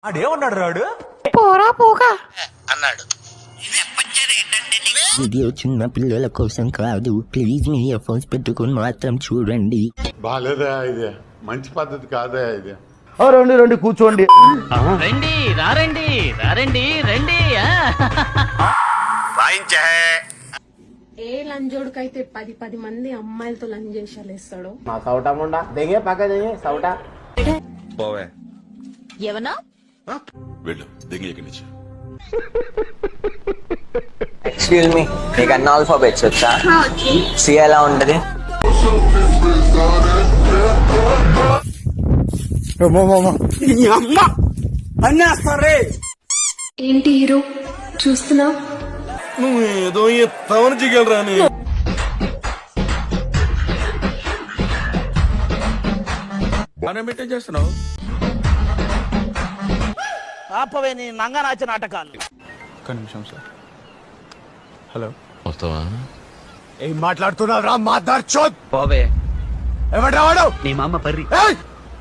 ఆడేమన్నాడు రాడు పోరా పోగా అన్నాడు. వీడియో చిన్న పిల్లల కోసం కాదు, ప్లీజ్ మీ ఇయర్ ఫోన్స్ పెట్టుకుని మాత్రం చూడండి. బాలేదా ఇది? మంచి పద్ధతి కాదా ఇది? రండి రండి కూర్చోండి. రండి రారండి రారండి రండి. వాయించే ఏ లంజోడుకైతే 10 మంది అమ్మాయిలతో లంజ్ చేసేస్తాడు. మా సౌటా ముండా దెంగే పక్క దెంగే సౌటా పోవే. ఏమన్నా వెళ్ళు దిగి ఇక్కడి నుంచి. ఎక్స్క్యూజ్ మీ, నీకు అన్ని ఆల్ఫాబెట్స్ వచ్చా? సి ఎలా ఉంటది? ఏంటి హీరో చూస్తున్నావు? నువ్వు ఏదో ఎత్తామని జిగలరాని మనం పెట్టే చేస్తున్నావు. ఆపవే నీ నంగనాచి నాటకాలు. ఒక్క నిమిషం సార్. హలో, వస్తావా? ఏం మాట్లాడుతున్నావు రా మాదార్ చోద్? పోవే. ఎవడు రావాడు? నీ మామ పర్రి.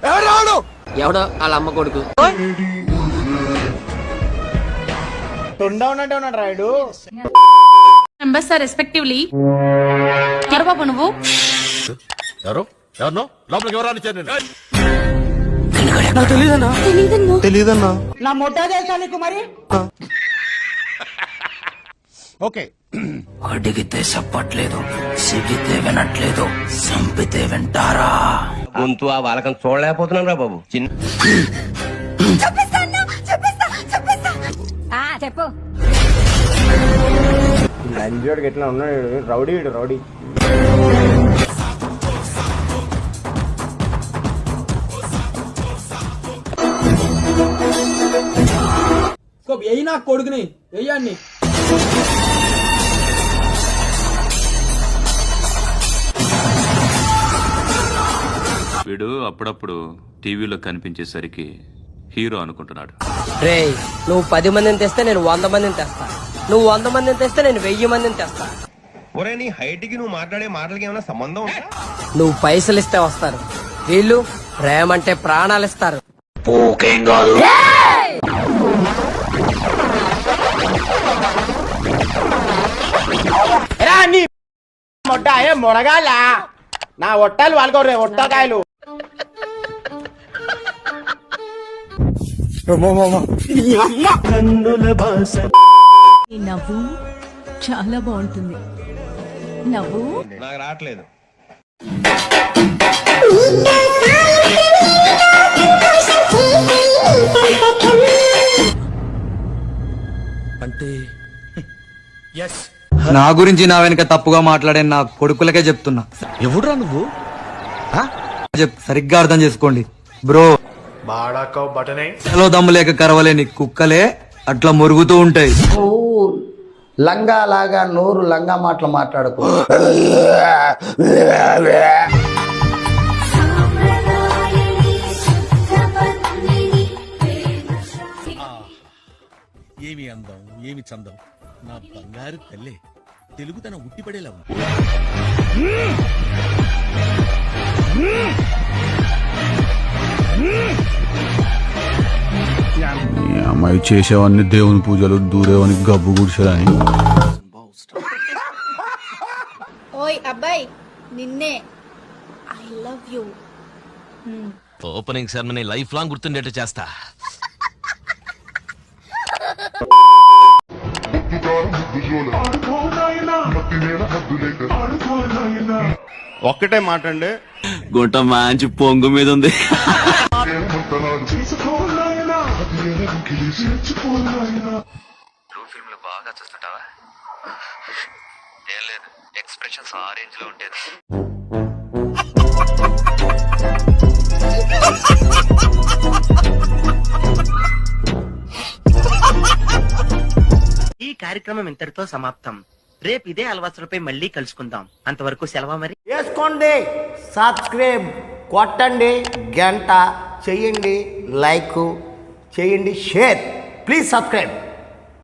ఎవడు రావాడు? ఎవడో వాళ్ళ అమ్మ కొడుకు. తొండ ఉన్నట్టు ఉన్నాడు రాయుడు. Members are respectively. ఎవరు బాబు నువ్వు? ఎవరు ఎవరినో లోపలికి ఎవరు రానిచ్చారు? తెలీదన్నా. నా మొట్టా తెలుసా నీకు మరి? ఓకే, అడిగితే చెప్పట్లేదు, సిగితే వినట్లేదు, సంపితే వింటారా? గొంతు ఆ వాళ్ళకం చూడలేకపోతున్నాం రా బాబు. చిన్న చెప్పు. లంజోడికి ఎట్లా ఉన్నాడు? Rowdy rowdy. వెయ్యి నా కొడుకుని వెయ్యండి. వీడు అప్పుడప్పుడు టీవీలో కనిపించేసరికి హీరో అనుకుంటున్నాడు. రే, నువ్వు 10 మందిని తెస్తే నేను 100 మందిని తెస్తా. నువ్వు 100 మందిని తెస్తే నేను 1000 మందిని తెస్తా. ఒరే, నీ హైట్ కి నువ్వు మాట్లాడే మాటలకి ఏమైనా సంబంధం ఉందా? నువ్వు పైసలు ఇస్తే వస్తారు, వీళ్ళు ప్రేమ అంటే ప్రాణాలు ఇస్తారు. పోకేం కాదు. మొట్ట ఏ మొడగాల నా ఒట్టాలు వాళ్ళకోరే ఒట్టకాయలు. నవ్వు చాలా బాగుంటుంది. నవ్వు నాకు రావట్లేదు. అంటే నా గురించి నా వెనక తప్పుగా మాట్లాడే నా కొడుకులకే చెప్తున్నా. ఎవడురా నువ్వు? సరిగ్గా అర్థం చేసుకోండి బ్రో. బాడాకో బటనే లో దమ్ము లేక కరవలేని కుక్కలే అట్లా మురుగుతూ ఉంటాయి. లంగా లాగా నోరు లంగా మాటలు మాట్లాడుకో. ఏమి అందం, ఏమి చందం, నా బంగారు తల్లే. తెలుగుతన ఉట్టిపడేలా ఉంది. అమ్మాయి చేసేవన్నీ దేవుని పూజలు, దూరేవని గబ్బు గుడిసెలని. ఓయ్ అబ్బాయి, నిన్నే. I love you. Opening ceremony lifelong గుర్తుండేట్టు చేస్తా. ఒక్కటే మాట అండి, గుంట మంచి పొంగు మీద ఉంది. ఫిల్మ్ లో బాగా చూస్తుంటావా? ఏం లేదు, ఎక్స్ప్రెషన్స్ ఆ రేంజ్ లో ఉండేది. ఈ కార్యక్రమం ఇంతటితో సమాప్తం. రేపు ఇదే అలవాసులపై మళ్ళీ కలుసుకుందాం. అంతవరకు సెలవు మరి. వేసుకోండి, సబ్స్క్రైబ్ కొట్టండి, గంట చెయ్యండి, లైక్ చేయండి, షేర్. Please subscribe.